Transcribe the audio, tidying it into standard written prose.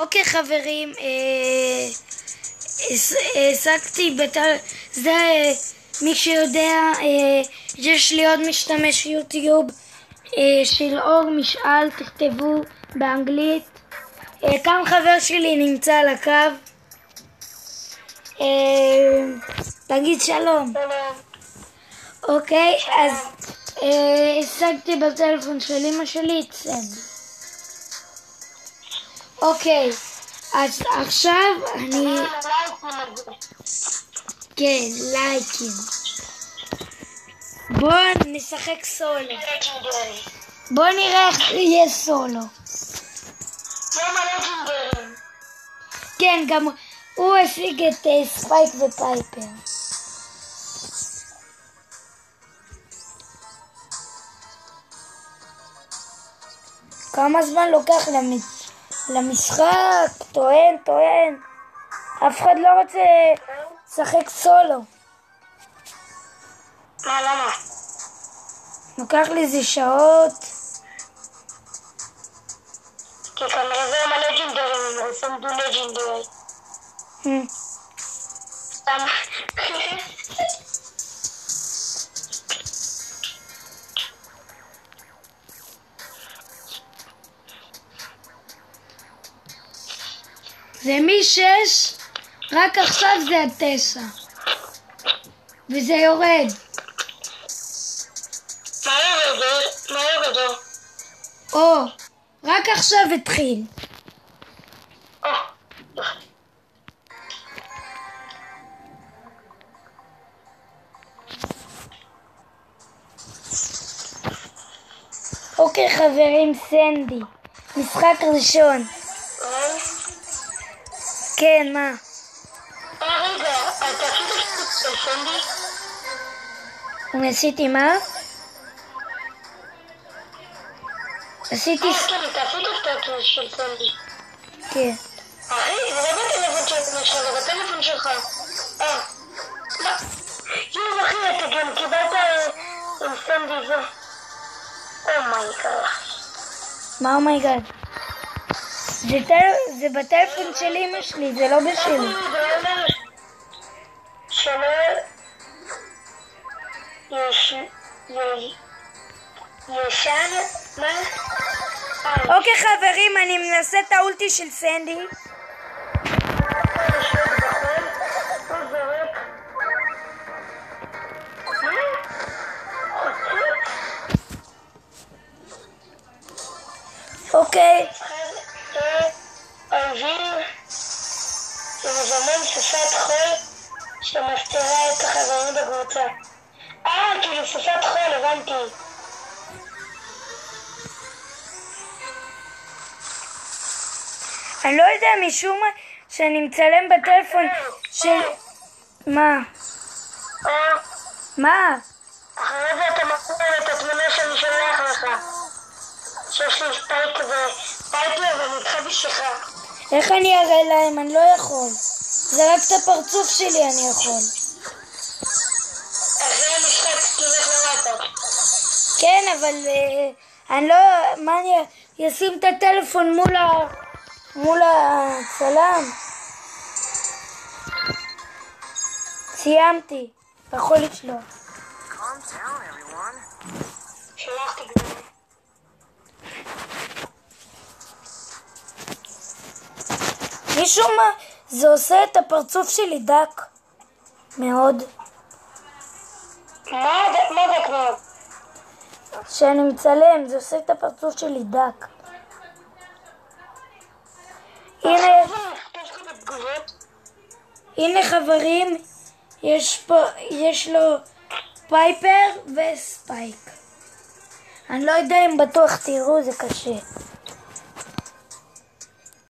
אוקיי חברים, השגתי זה מי שיודע, יש לי עוד משתמש יוטיוב של אור משאל, תכתבו באנגלית. כאן חבר שלי נמצא על הקו, תגיד שלום. אוקיי, אז השגתי בטלפון של אמא שלי את סנדי. אוקיי, אז עכשיו אני... כן, לייקים. בוא נשחק סולו. בוא נראה איך יהיה סולו. כן, גם הוא השיג את ספייק ופייפר. כמה זמן לוקח למשחק? טוען. אף אחד לא רוצה לשחק סולו. מה, למה? לוקח לי איזה שעות. כי כנראה זה הם הלג'נדרים, הם עושים דו לג'נדרי. סתם. זה מ-6, רק עכשיו זה 9. וזה יורד. מה יורד? או, רק עכשיו התחיל. אוקיי חברים, סנדי. משחק ראשון. כן, מה? רגע, אתה עשית של סנדי? אני עשיתי מה? עשיתי... כן, אתה עשית סטטוס של סנדי. כן. אחי, זה לא בטלפון שלך, זה בטלפון שלך. מה? יואו, אחי, אתה גם קיבלת עם סנדי זה. אומייגאד. מה אומייגאד? זה בטלפון של אמא שלי, זה לא בשלי. ישן? מה? אוקיי חברים, אני מנסה את האולטי של סנדי. אוקיי. אויבים שמזמן סופת חול שמסתירה את החברים בקבוצה. כאילו סופת חול, הבנתי. אני לא יודע, משום מה שאני מצלם בטלפון של... מה? מה? אחרי זה אתה מקבל את התמונה שאני שולח לך. שיש לי ספייק ופייפר ונדחה בשבילך. איך אני אראה להם? אני לא יכול. זה רק את הפרצוף שלי אני יכול. אחרי המשחק תלך למטה. כן, אבל אני לא... מה אני אשים את הטלפון מול הצלם? סיימתי. אתה יכול לשלוח. שלחתי כבר. משום מה זה עושה את הפרצוף שלי דק מאוד. מה דק מאוד? כשאני מצלם זה עושה את הפרצוף שלי דק. הנה חברים, יש לו פייפר וספייק. אני לא יודע אם בטוח תראו, זה קשה.